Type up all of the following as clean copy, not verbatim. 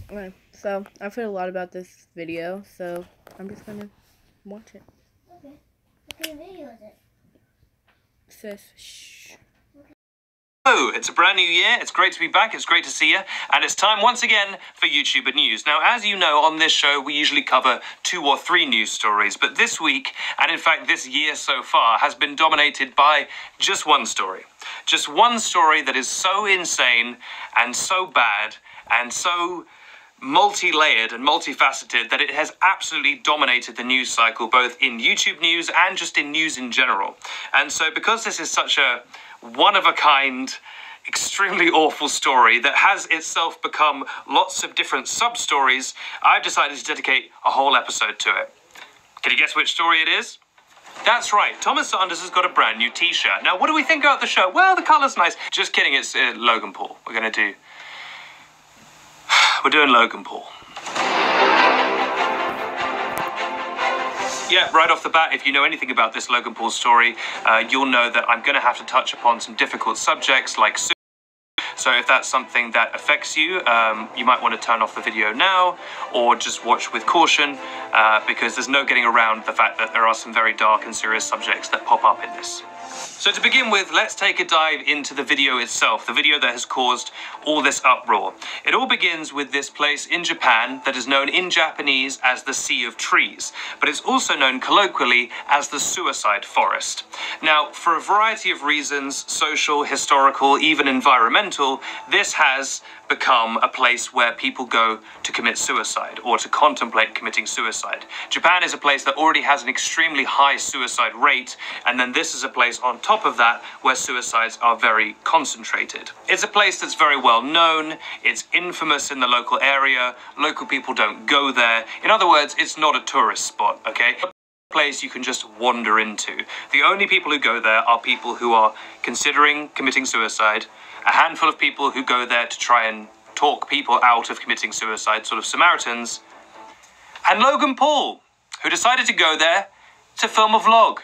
Okay, so I've heard a lot about this video, so I'm just gonna watch it. Okay. What kind of video is it? It says, shh. Hello, it's a brand new year, it's great to be back, it's great to see you, and it's time once again for YouTuber News. Now, as you know, on this show, we usually cover 2 or 3 news stories, but this week, and in fact this year so far, has been dominated by just one story. Just one story that is so insane, and so bad, and so multi-layered and multifaceted that it has absolutely dominated the news cycle, both in YouTube news and just in news in general. And so because this is such a one-of-a-kind, extremely awful story that has itself become lots of different sub-stories, I've decided to dedicate a whole episode to it. Can you guess which story it is? That's right, Thomas Sanders has got a brand new t-shirt. Now, what do we think about the shirt? Well, the colour's nice. Just kidding, it's Logan Paul. We're doing Logan Paul. Yeah, right off the bat, if you know anything about this Logan Paul story, you'll know that I'm going to have to touch upon some difficult subjects like suicide. So if that's something that affects you, you might want to turn off the video now or just watch with caution because there's no getting around the fact that there are some very dark and serious subjects that pop up in this. So to begin with, let's take a dive into the video itself, the video that has caused all this uproar. It all begins with this place in Japan that is known in Japanese as the Sea of Trees, but it's also known colloquially as the Suicide Forest. Now, for a variety of reasons, social, historical, even environmental, this has become a place where people go to commit suicide or to contemplate committing suicide. Japan is a place that already has an extremely high suicide rate, and then this is a place on top of that where suicides are very concentrated. It's a place that's very well known, it's infamous in the local area, local people don't go there. In other words, it's not a tourist spot, okay? A place you can just wander into. The only people who go there are people who are considering committing suicide, a handful of people who go there to try and talk people out of committing suicide, sort of Samaritans, and Logan Paul, who decided to go there to film a vlog.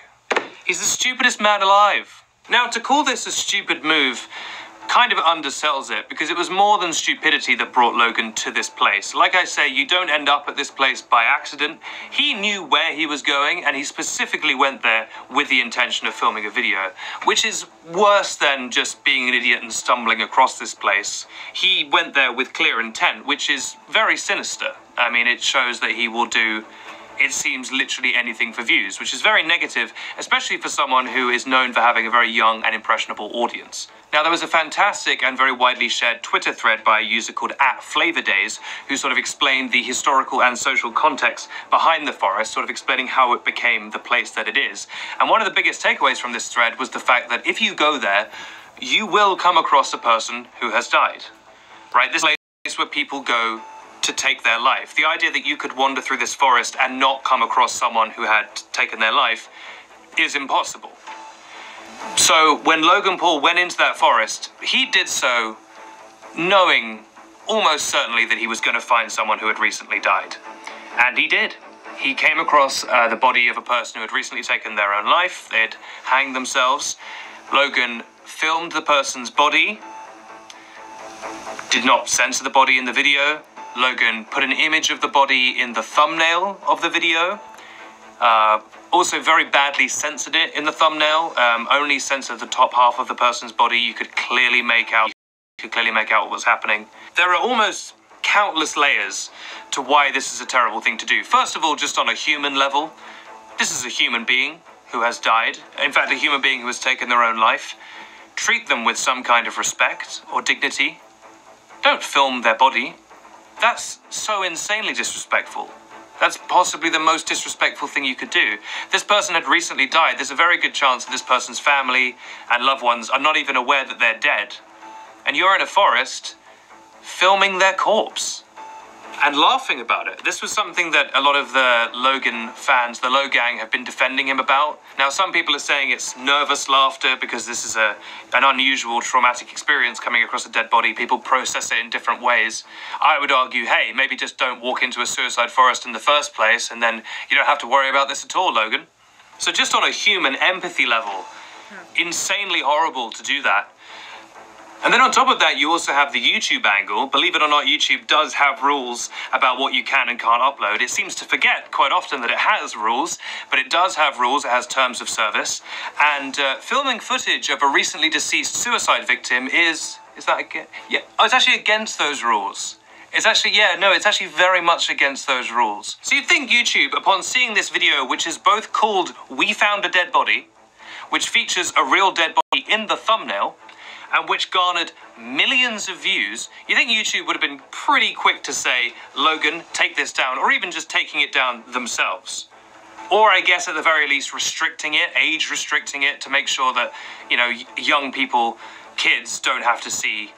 He's the stupidest man alive. Now, to call this a stupid move kind of undersells it, because it was more than stupidity that brought Logan to this place. Like I say, you don't end up at this place by accident. He knew where he was going, and he specifically went there with the intention of filming a video, which is worse than just being an idiot and stumbling across this place. He went there with clear intent, which is very sinister. I mean, it shows that he will do, it seems, literally anything for views, which is very negative, especially for someone who is known for having a very young and impressionable audience. Now, there was a fantastic and very widely shared Twitter thread by a user called @FlavorDays, who sort of explained the historical and social context behind the forest, sort of explaining how it became the place that it is. And one of the biggest takeaways from this thread was the fact that if you go there, you will come across a person who has died, right? This place where people go to take their life. The idea that you could wander through this forest and not come across someone who had taken their life is impossible. So when Logan Paul went into that forest, he did so knowing almost certainly that he was going to find someone who had recently died. And he did. He came across the body of a person who had recently taken their own life. They'd hanged themselves. Logan filmed the person's body, did not censor the body in the video. Logan put an image of the body in the thumbnail of the video. Also very badly censored it in the thumbnail. Only censored the top half of the person's body. You could clearly make out what was happening. There are almost countless layers to why this is a terrible thing to do. First of all, just on a human level, this is a human being who has died. In fact, a human being who has taken their own life. Treat them with some kind of respect or dignity. Don't film their body. That's so insanely disrespectful. That's possibly the most disrespectful thing you could do. This person had recently died. There's a very good chance that this person's family and loved ones are not even aware that they're dead. And you're in a forest filming their corpse and laughing about it. This was something that a lot of the Logan fans, the Logang, have been defending him about. Now, some people are saying it's nervous laughter because this is an unusual traumatic experience coming across a dead body. People process it in different ways. I would argue, hey, maybe just don't walk into a suicide forest in the first place, and then you don't have to worry about this at all, Logan. So just on a human empathy level, insanely horrible to do that. And then on top of that, you also have the YouTube angle. Believe it or not, YouTube does have rules about what you can and can't upload. It seems to forget quite often that it has rules, but it does have rules. It has terms of service. And filming footage of a recently deceased suicide victim is that again? Yeah, oh, it's actually against those rules. It's actually, yeah, no, it's actually very much against those rules. So you'd think YouTube, upon seeing this video, which is both called We Found a Dead Body, which features a real dead body in the thumbnail, and which garnered millions of views, you think YouTube would have been pretty quick to say, Logan, take this down, or even just taking it down themselves. Or I guess at the very least restricting it, age restricting it, to make sure that, you know, young people, kids, don't have to see,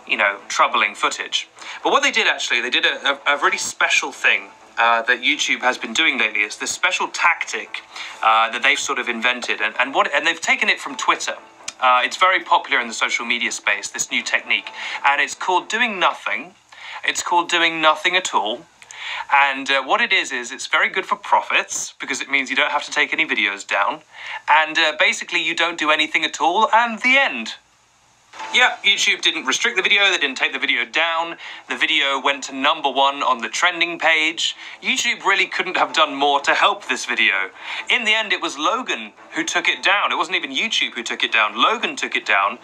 you know, troubling footage. But what they did actually, they did a really special thing that YouTube has been doing lately. It's this special tactic that they've sort of invented, and they've taken it from Twitter. It's very popular in the social media space, this new technique, and it's called doing nothing. It's called doing nothing at all. And what it is it's very good for profits, because it means you don't have to take any videos down. And basically you don't do anything at all, and the end. Yeah, YouTube didn't restrict the video, they didn't take the video down, the video went to #1 on the trending page. YouTube really couldn't have done more to help this video. In the end, it was Logan who took it down. It wasn't even YouTube who took it down, Logan took it down.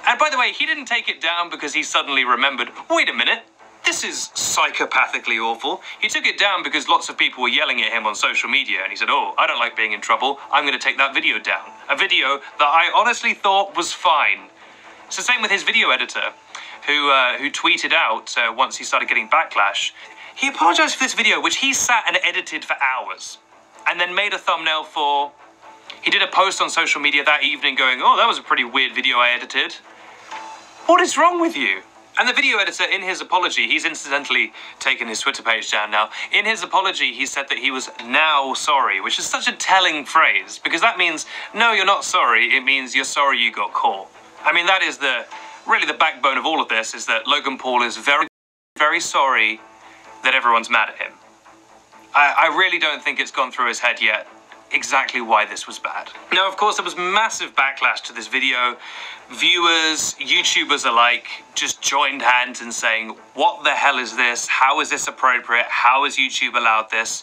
And by the way, he didn't take it down because he suddenly remembered, wait a minute, this is psychopathically awful. He took it down because lots of people were yelling at him on social media, and he said, oh, I don't like being in trouble, I'm going to take that video down. A video that I honestly thought was fine. It's the same with his video editor, who tweeted out once he started getting backlash. He apologized for this video, which he sat and edited for hours, and then made a thumbnail for. He did a post on social media that evening going, oh, that was a pretty weird video I edited. What is wrong with you? And the video editor, in his apology, he's incidentally taken his Twitter page down now. In his apology, he said that he was now sorry, which is such a telling phrase, because that means, no, you're not sorry. It means you're sorry you got caught. I mean, that is really the backbone of all of this, is that Logan Paul is very, very sorry that everyone's mad at him. I really don't think it's gone through his head yet exactly why this was bad. Now, of course, there was massive backlash to this video. Viewers, YouTubers alike, just joined hands in saying, what the hell is this? How is this appropriate? How has YouTube allowed this?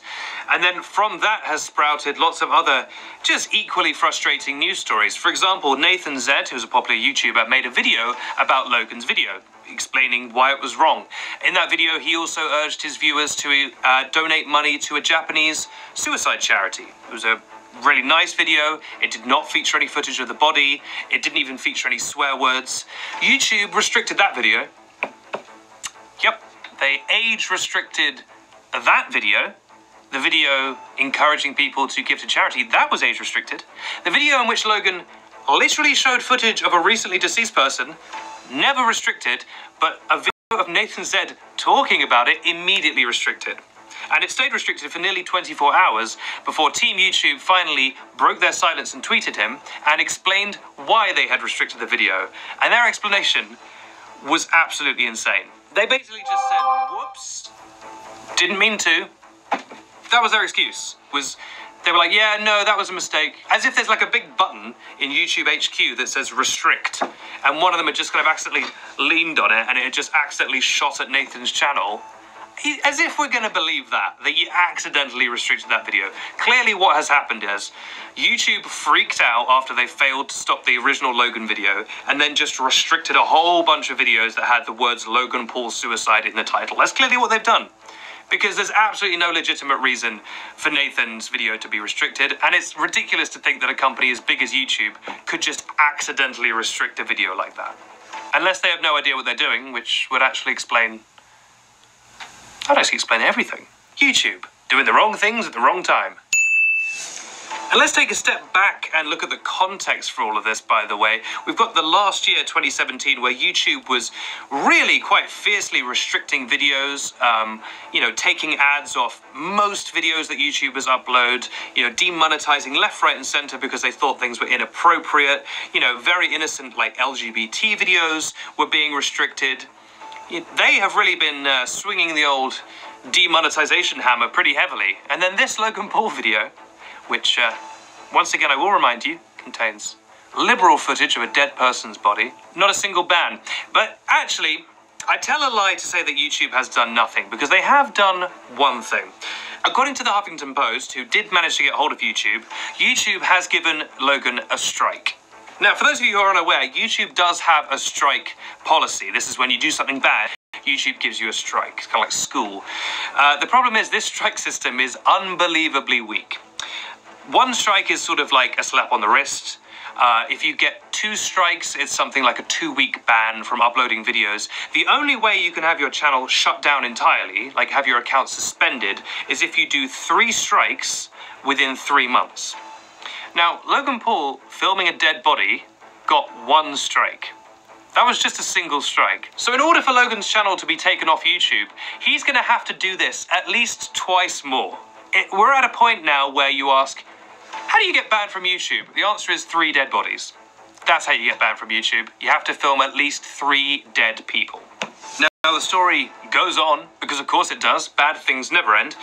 And then from that has sprouted lots of other just equally frustrating news stories. For example, Nathan Zed, who's a popular YouTuber, made a video about Logan's video, explaining why it was wrong. In that video, he also urged his viewers to donate money to a Japanese suicide charity. It was a really nice video. It did not feature any footage of the body. It didn't even feature any swear words. YouTube restricted that video. Yep, they age restricted that video. The video encouraging people to give to charity, that was age restricted. The video in which Logan literally showed footage of a recently deceased person, never restricted, but a video of Nathan Zed talking about it, immediately restricted. And it stayed restricted for nearly 24 hours before Team YouTube finally broke their silence and tweeted him and explained why they had restricted the video. And their explanation was absolutely insane. They basically just said, whoops, didn't mean to. That was their excuse. They were like, yeah, no, that was a mistake. As if there's like a big button in YouTube HQ that says restrict. And one of them had just kind of accidentally leaned on it and it had just accidentally shot at Nathan's channel. As if we're going to believe that you accidentally restricted that video. Clearly what has happened is YouTube freaked out after they failed to stop the original Logan video and then just restricted a whole bunch of videos that had the words Logan Paul suicide in the title. That's clearly what they've done. Because there's absolutely no legitimate reason for Nathan's video to be restricted, and it's ridiculous to think that a company as big as YouTube could just accidentally restrict a video like that. Unless they have no idea what they're doing, which would actually explain... I'd actually explain everything. YouTube, doing the wrong things at the wrong time. And let's take a step back and look at the context for all of this, by the way. We've got the last year, 2017, where YouTube was really quite fiercely restricting videos, taking ads off most videos that YouTubers upload, demonetizing left, right, and center because they thought things were inappropriate. Very innocent, like LGBT videos were being restricted. They have really been swinging the old demonetization hammer pretty heavily. And then this Logan Paul video, which, once again, I will remind you, contains liberal footage of a dead person's body. Not a single ban. But actually, I tell a lie to say that YouTube has done nothing, because they have done one thing. According to the Huffington Post, who did manage to get hold of YouTube, YouTube has given Logan a strike. Now, for those of you who are unaware, YouTube does have a strike policy. This is when you do something bad, YouTube gives you a strike. It's kind of like school. The problem is this strike system is unbelievably weak. One strike is sort of like a slap on the wrist. If you get 2 strikes, it's something like a 2-week ban from uploading videos. The only way you can have your channel shut down entirely, like have your account suspended, is if you do 3 strikes within 3 months. Now, Logan Paul, filming a dead body, got 1 strike. That was just a single strike. So in order for Logan's channel to be taken off YouTube, he's going to have to do this at least twice more. We're at a point now where you ask, how do you get banned from YouTube? The answer is 3 dead bodies. That's how you get banned from YouTube. You have to film at least 3 dead people. Now the story goes on, because of course it does. Bad things never end.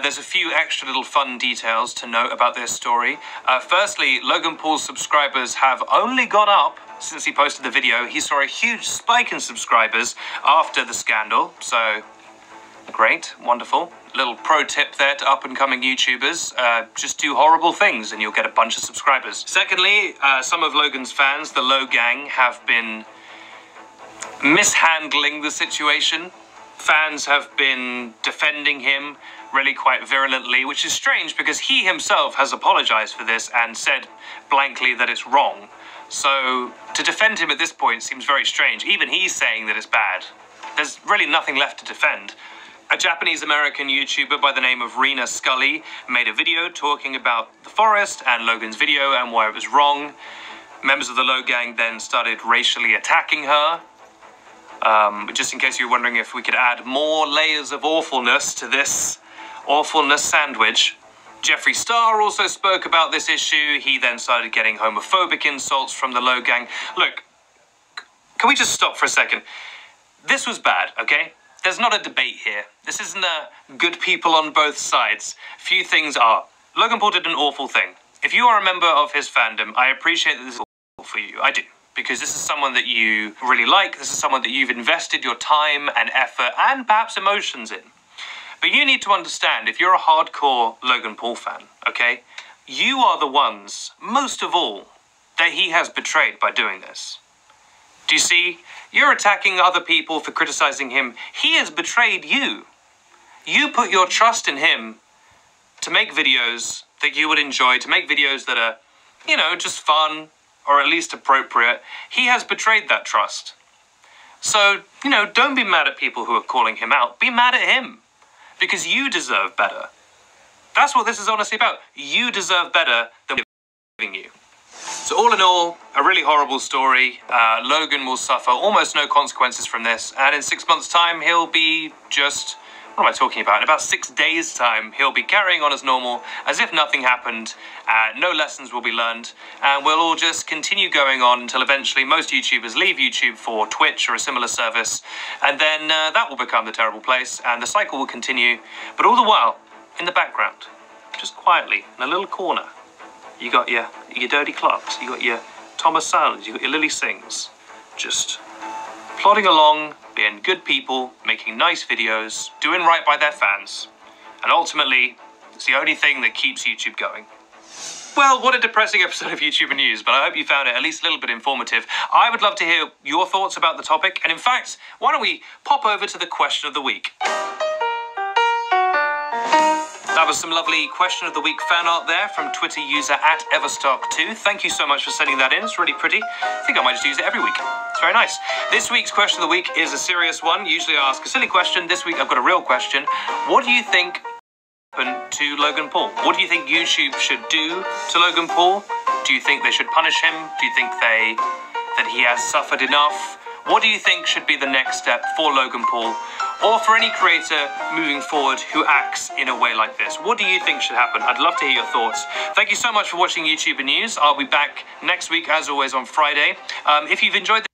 There's a few extra little fun details to note about this story. Firstly, Logan Paul's subscribers have only gone up since he posted the video. He saw a huge spike in subscribers after the scandal, so great, wonderful. Little pro tip there to up-and-coming YouTubers, just do horrible things and you'll get a bunch of subscribers. Secondly, some of Logan's fans, the Lo Gang, have been mishandling the situation. Fans have been defending him really quite virulently, which is strange because he himself has apologized for this and said blankly that it's wrong. So to defend him at this point seems very strange. Even he's saying that it's bad. There's really nothing left to defend. A Japanese-American YouTuber by the name of Rena Scully made a video talking about the forest and Logan's video and why it was wrong. Members of the Lo Gang then started racially attacking her. Just in case you're wondering if we could add more layers of awfulness to this awfulness sandwich, Jeffree Star also spoke about this issue. He then started getting homophobic insults from the Lo Gang. Look, can we just stop for a second? This was bad, okay? There's not a debate here. This isn't a good people on both sides. Few things are. Logan Paul did an awful thing. If you are a member of his fandom, I appreciate that this is awful for you. I do. Because this is someone that you really like. This is someone that you've invested your time and effort and perhaps emotions in. But you need to understand, if you're a hardcore Logan Paul fan, okay, you are the ones, most of all, that he has betrayed by doing this. Do you see? You're attacking other people for criticizing him. He has betrayed you. You put your trust in him to make videos that you would enjoy, to make videos that are, you know, just fun or at least appropriate. He has betrayed that trust. So, you know, don't be mad at people who are calling him out. Be mad at him because you deserve better. That's what this is honestly about. You deserve better than we're giving you. So all in all, a really horrible story. Logan will suffer almost no consequences from this. And in 6 months' time, he'll be just... What am I talking about? In about 6 days' time, he'll be carrying on as normal, as if nothing happened. No lessons will be learned. And we'll all just continue going on until eventually most YouTubers leave YouTube for Twitch or a similar service. And then that will become the terrible place. And the cycle will continue. But all the while, in the background, just quietly, in a little corner, you got your Dirty Clubs, you got your Thomas Silence, you got your Lily Sings, just plodding along, being good people, making nice videos, doing right by their fans. And ultimately, it's the only thing that keeps YouTube going. Well, what a depressing episode of YouTuber News, but I hope you found it at least a little bit informative. I would love to hear your thoughts about the topic, and in fact, why don't we pop over to the question of the week. That was some lovely question of the week fan art there from Twitter user @Everstock2. Thank you so much for sending that in. It's really pretty. I think I might just use it every week. It's very nice. This week's question of the week is a serious one. Usually I ask a silly question. This week I've got a real question. What do you think happened to Logan Paul? What do you think YouTube should do to Logan Paul? Do you think they should punish him? Do you think that he has suffered enough? What do you think should be the next step for Logan Paul? Or for any creator moving forward who acts in a way like this? What do you think should happen? I'd love to hear your thoughts. Thank you so much for watching YouTuber News. I'll be back next week, as always, on Friday. If you've enjoyed this...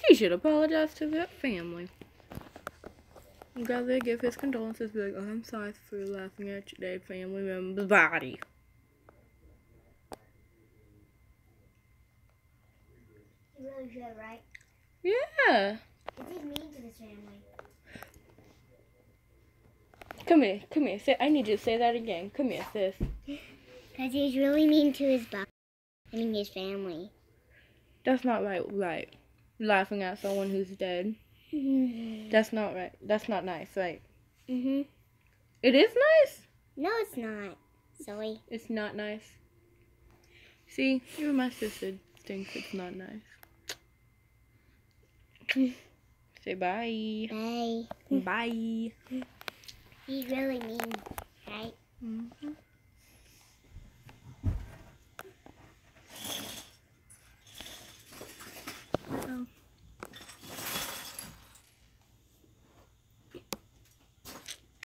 He should apologize to that family. You gotta give his condolences. Be like, oh, I'm sorry for laughing at your dead family member's body. You really should, right? Yeah. It's just mean to this family. Come here. Come here. Say, I need you to say that again. Come here, sis. Because he's really mean to his body. I mean, his family. That's not right. Laughing at someone who's dead. That's not right. That's not nice, right? Mhm. It is nice? No, it's not. Silly. It's not nice. See, even my sister thinks it's not nice. Say bye. Bye. Bye. He's really mean.